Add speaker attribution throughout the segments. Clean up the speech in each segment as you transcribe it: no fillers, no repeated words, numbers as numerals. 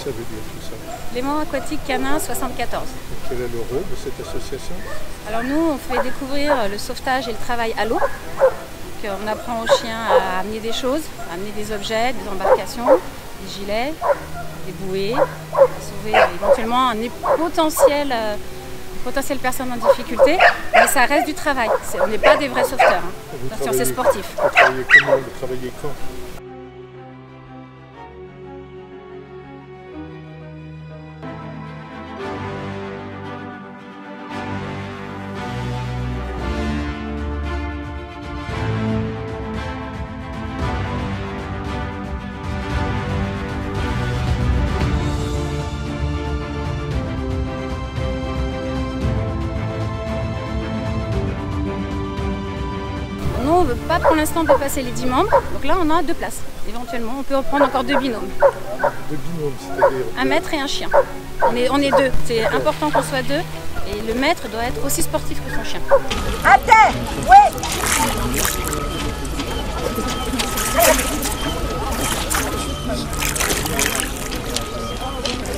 Speaker 1: ça veut dire tout ça?
Speaker 2: Léman Aquatique Canin 74.
Speaker 1: Et quel est le rôle de cette association?
Speaker 2: Alors nous, on fait découvrir le sauvetage et le travail à l'eau. On apprend aux chiens à amener des choses, à amener des objets, des embarcations, des gilets, des bouées, à sauver éventuellement une potentielle personne en difficulté, mais ça reste du travail. On n'est pas des vrais sauveteurs, hein. C'est sportif.
Speaker 1: Vous travaillez comment? Vous travaillez quand?
Speaker 2: Nous, on ne veut pas pour l'instant dépasser les 10 membres, donc là on a 2 places. Éventuellement, on peut en prendre encore 2 binômes.
Speaker 1: 2 binômes, c'est-à-dire?
Speaker 2: Un maître et un chien. On est 2, c'est important qu'on soit 2 et le maître doit être aussi sportif que son chien.
Speaker 3: À terre, oui.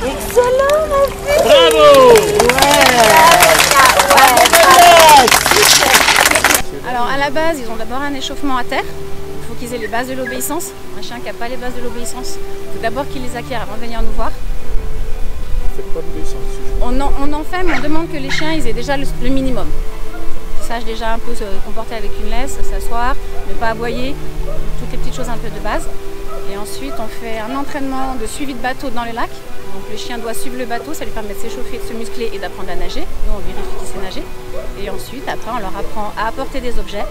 Speaker 3: Excellent, ma fille.
Speaker 4: Bravo.
Speaker 2: Alors à la base, ils ont d'abord un échauffement à terre. Il faut qu'ils aient les bases de l'obéissance. Un chien qui n'a pas les bases de l'obéissance, il faut d'abord qu'il les acquiert avant de venir nous voir.
Speaker 1: Vous faites pas d'obéissance?
Speaker 2: On en fait, mais on demande que les chiens ils aient déjà le minimum. Qu'ils sachent déjà un peu se comporter avec une laisse, s'asseoir, ne pas aboyer, toutes les petites choses un peu de base. Et ensuite, on fait un entraînement de suivi de bateau dans le lac. Donc le chien doit suivre le bateau, ça lui permet de s'échauffer, de se muscler et d'apprendre à nager. Nous, on vérifie qu'il sait nager. Et ensuite, après, on leur apprend à apporter des objets.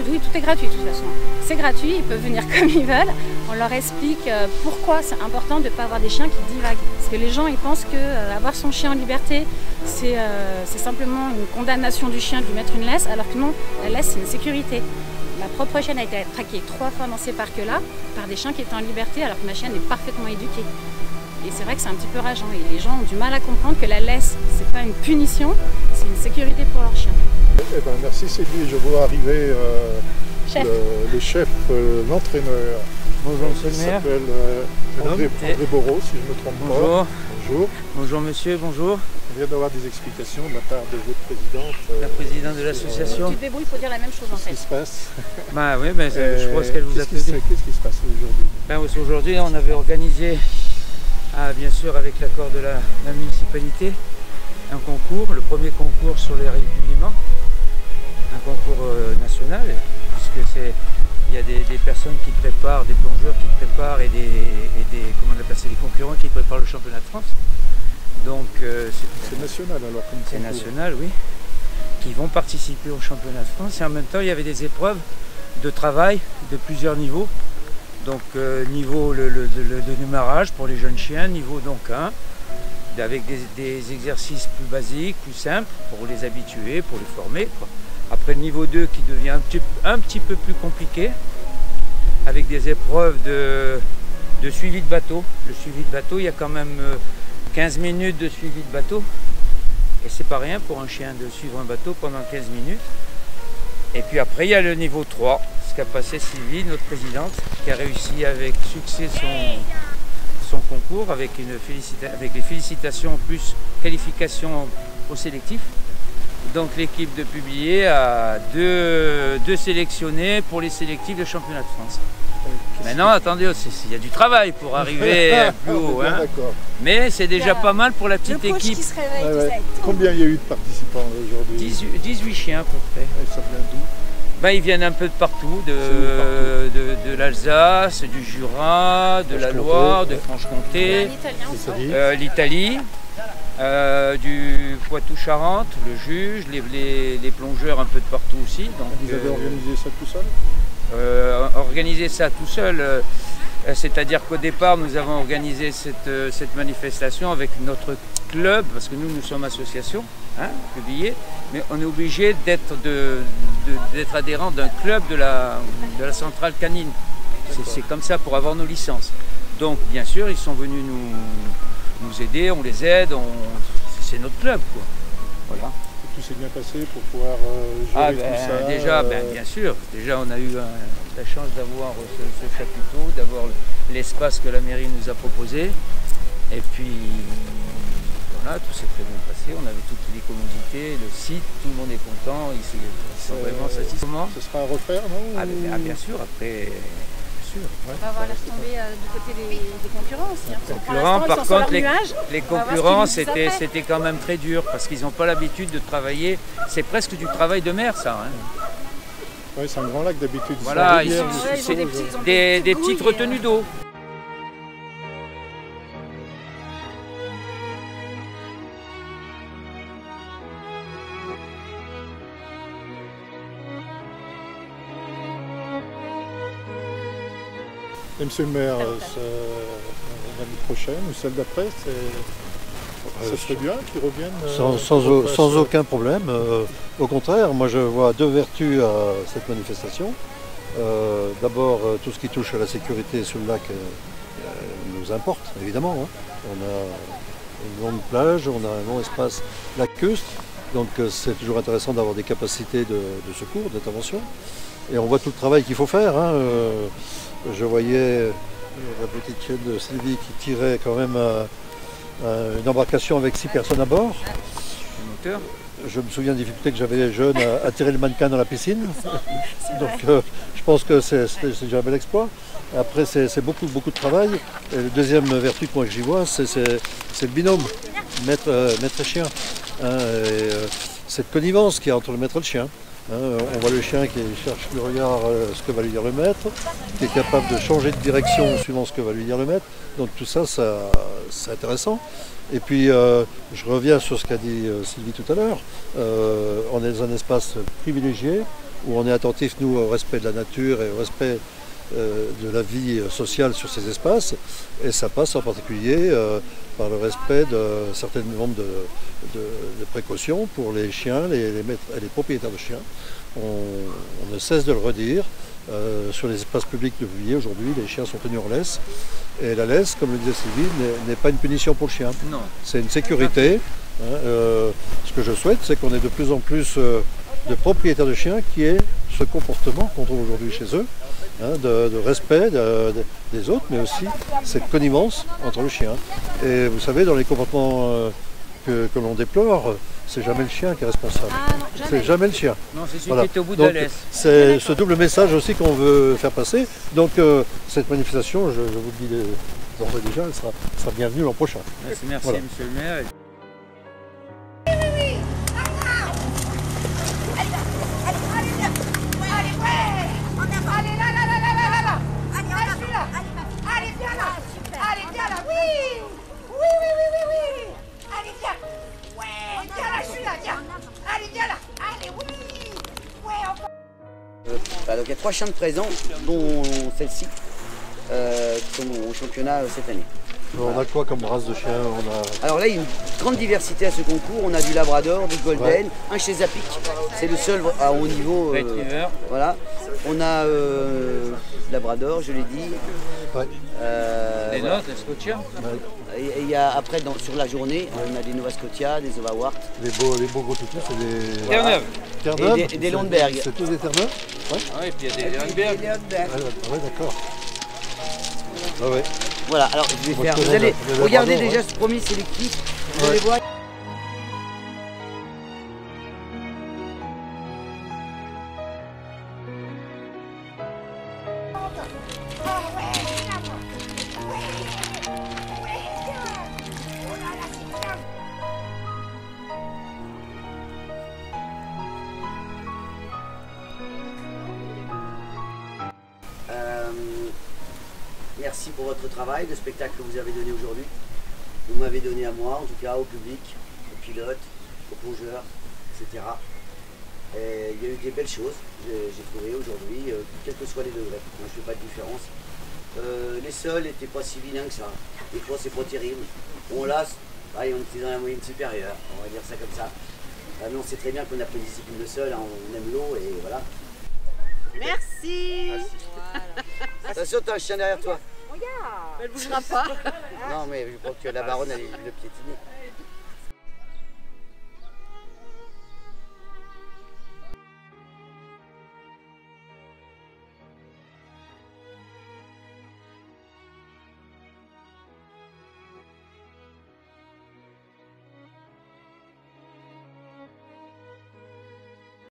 Speaker 2: Oui, tout est gratuit de toute façon. C'est gratuit, ils peuvent venir comme ils veulent. On leur explique pourquoi c'est important de ne pas avoir des chiens qui divaguent. Parce que les gens, ils pensent qu'avoir son chien en liberté, c'est simplement une condamnation du chien de lui mettre une laisse, alors que non, la laisse, c'est une sécurité. Ma propre chienne a été traquée 3 fois dans ces parcs-là par des chiens qui étaient en liberté, alors que ma chienne est parfaitement éduquée. Et c'est vrai que c'est un petit peu rageant et les gens ont du mal à comprendre que la laisse, c'est pas une punition, c'est une sécurité pour leur chien.
Speaker 1: Eh ben, merci Sylvie, je vois arriver le chef, l'entraîneur.
Speaker 4: Bonjour monsieur le maire.
Speaker 1: Il s'appelle André Bourreau, si je ne me trompe pas.
Speaker 4: Bonjour.
Speaker 1: Bonjour.
Speaker 4: Bonjour monsieur, bonjour.
Speaker 1: On vient d'avoir des explications de la part de votre présidente.
Speaker 4: La présidente de l'association.
Speaker 2: Tu te débrouilles pour dire la même chose en fait.
Speaker 1: Qu'est-ce qui se passe?
Speaker 4: Bah oui, ben, je crois qu'elle vous a
Speaker 1: Qu'est-ce qui se passe aujourd'hui?
Speaker 4: Ben, aujourd'hui, on avait organisé, bien sûr avec l'accord de la municipalité, un concours, le premier concours sur les rives du Léman, un concours national, puisque il y a des personnes qui préparent, des plongeurs qui préparent et comment on appelle ça, des concurrents qui préparent le championnat de France. Donc
Speaker 1: c'est national alors comme
Speaker 4: c'est
Speaker 1: concours.
Speaker 4: National, oui, qui vont participer au championnat de France. Et en même temps, il y avait des épreuves de travail de plusieurs niveaux. Donc niveau de démarrage pour les jeunes chiens, niveau donc 1, avec des exercices plus basiques, plus simples, pour les habituer, pour les former, quoi. Après le niveau 2 qui devient un petit peu plus compliqué, avec des épreuves de suivi de bateau. Le suivi de bateau, il y a quand même 15 minutes de suivi de bateau. Et c'est pas rien pour un chien de suivre un bateau pendant 15 minutes. Et puis après, il y a le niveau 3, ce qu'a passé Sylvie, notre présidente, qui a réussi avec succès son concours, avec les félicitations plus qualification au sélectif. Donc l'équipe de Publier a deux sélectionnés pour les sélectifs de championnat de France. Maintenant, attendez, il y a du travail pour arriver plus haut. Hein. Mais c'est déjà pas mal pour la petite équipe.
Speaker 3: Qui se réveille,
Speaker 1: Combien il y a eu de participants aujourd'hui?
Speaker 4: 18 chiens à peu près.
Speaker 1: Et ça vient d'où?
Speaker 4: Ben, ils viennent un peu de partout, de l'Alsace, du Jura, de la Loire, de Franche-Comté, l'Italie, du Poitou-Charentes, le Juge, les plongeurs un peu de partout aussi. Donc,
Speaker 1: vous avez organisé ça tout seul?
Speaker 4: Organiser ça tout seul, c'est-à-dire qu'au départ nous avons organisé cette manifestation avec notre club, parce que nous sommes association, hein, Publier, mais on est obligé d'être adhérent d'un club de la centrale canine. C'est comme ça pour avoir nos licences. Donc bien sûr ils sont venus nous aider, on les aide, c'est notre club, quoi. Voilà.
Speaker 1: Tout s'est bien passé pour pouvoir gérer tout ça?
Speaker 4: Déjà, bien sûr. Déjà, on a eu la chance d'avoir ce chapiteau, d'avoir l'espace que la mairie nous a proposé. Et puis voilà, tout s'est très bien passé, on avait toutes les commodités, le site, tout le monde est content, ils sont vraiment satisfaits.
Speaker 1: Ce sera à refaire, non?
Speaker 4: Bien sûr, après, bien sûr. Ouais.
Speaker 2: On va voir laisse tomber du côté des concurrents aussi. Hein,
Speaker 4: Les concurrents, par contre, les concurrents, c'était quand même très dur parce qu'ils n'ont pas l'habitude de travailler. C'est presque du travail de mer, ça. Hein.
Speaker 1: Oui, c'est un grand lac d'habitude.
Speaker 4: Voilà,
Speaker 2: c'est
Speaker 4: des petites retenues d'eau.
Speaker 1: Et monsieur le maire, l'année prochaine ou celle d'après, ça serait bien qu'ils reviennent
Speaker 5: sans aucun problème. Au contraire, moi je vois deux vertus à cette manifestation. D'abord, tout ce qui touche à la sécurité sur le lac nous importe, évidemment. Hein. On a une longue plage, on a un long espace lacustre, donc c'est toujours intéressant d'avoir des capacités de secours, d'intervention. Et on voit tout le travail qu'il faut faire. Hein. Je voyais la petite chienne de Sylvie qui tirait quand même une embarcation avec 6 personnes à bord. Je me souviens des difficultés que j'avais jeune à tirer le mannequin dans la piscine. Donc je pense que c'est déjà un bel exploit. Après c'est beaucoup de travail. Et la deuxième vertu que moi j'y vois, c'est le binôme, maître et chien. Hein, cette connivence qu'il y a entre le maître et le chien. On voit le chien qui cherche du regard ce que va lui dire le maître, qui est capable de changer de direction suivant ce que va lui dire le maître. Donc tout ça, c'est intéressant. Et puis je reviens sur ce qu'a dit Sylvie tout à l'heure. On est dans un espace privilégié où on est attentif nous au respect de la nature et au respect de la vie sociale sur ces espaces. Et ça passe en particulier par le respect de certains nombres de précautions pour les chiens, les maîtres et les propriétaires de chiens. On ne cesse de le redire. Sur les espaces publics de Villiers, aujourd'hui, les chiens sont tenus en laisse. Et la laisse, comme le disait Sylvie, n'est pas une punition pour le chien. Non. C'est une sécurité. Ce que je souhaite, c'est qu'on ait de plus en plus de propriétaires de chiens qui aient ce comportement qu'on trouve aujourd'hui chez eux, de respect des autres, mais aussi cette connivence entre le chien. Et vous savez, dans les comportements que l'on déplore, c'est jamais le chien qui est responsable. C'est jamais le chien.
Speaker 4: Non, c'est celui qui est au bout de la laisse.
Speaker 5: C'est ce double message aussi qu'on veut faire passer. Donc cette manifestation, je vous le dis d'ores et déjà, elle sera bienvenue l'an prochain.
Speaker 4: Merci, voilà. Monsieur le maire.
Speaker 6: Donc il y a 3 chiens de présent, dont celle-ci, qui sont au championnat cette année.
Speaker 5: On a quoi comme race de chiens?
Speaker 6: Alors là, il y a une grande diversité à ce concours. On a du Labrador, du Golden, un chez Zapic, c'est le seul à haut niveau. Voilà. On a Labrador, je l'ai dit.
Speaker 4: Ouais. Les notes, les Scotia.
Speaker 6: Et il y a après sur la journée, on a des Nova Scotia, des Ovawart.
Speaker 5: Les beaux gros toutous, c'est des
Speaker 6: Terre-Neuve. Et des Lundberg.
Speaker 5: C'est tous des Terre-Neuve?
Speaker 4: Ouais. Ah, et puis il y a des Lundberg.
Speaker 5: Ouais, d'accord. Ah ouais.
Speaker 6: Voilà, alors je vais faire. Vous allez regarder déjà, ce premier sélectif. Vous allez voir. Merci pour votre travail, le spectacle que vous avez donné aujourd'hui. Vous m'avez donné à moi, en tout cas au public, aux pilotes, aux plongeurs, etc. Et il y a eu des belles choses, j'ai trouvé aujourd'hui, quels que soient les degrés. Moi, je ne fais pas de différence. Les sols n'étaient pas si vilains que ça. Des fois, c'est pas terrible. Bon, là, on était dans la moyenne supérieure, on va dire ça comme ça. Mais on sait très bien qu'on a pris une discipline de sol, hein, on aime l'eau et voilà.
Speaker 3: Merci.
Speaker 6: Voilà. Attention, t'as un chien derrière toi.
Speaker 3: Regarde. Elle ne bougera pas.
Speaker 6: Non, mais je crois que la baronne, elle est le piétiner.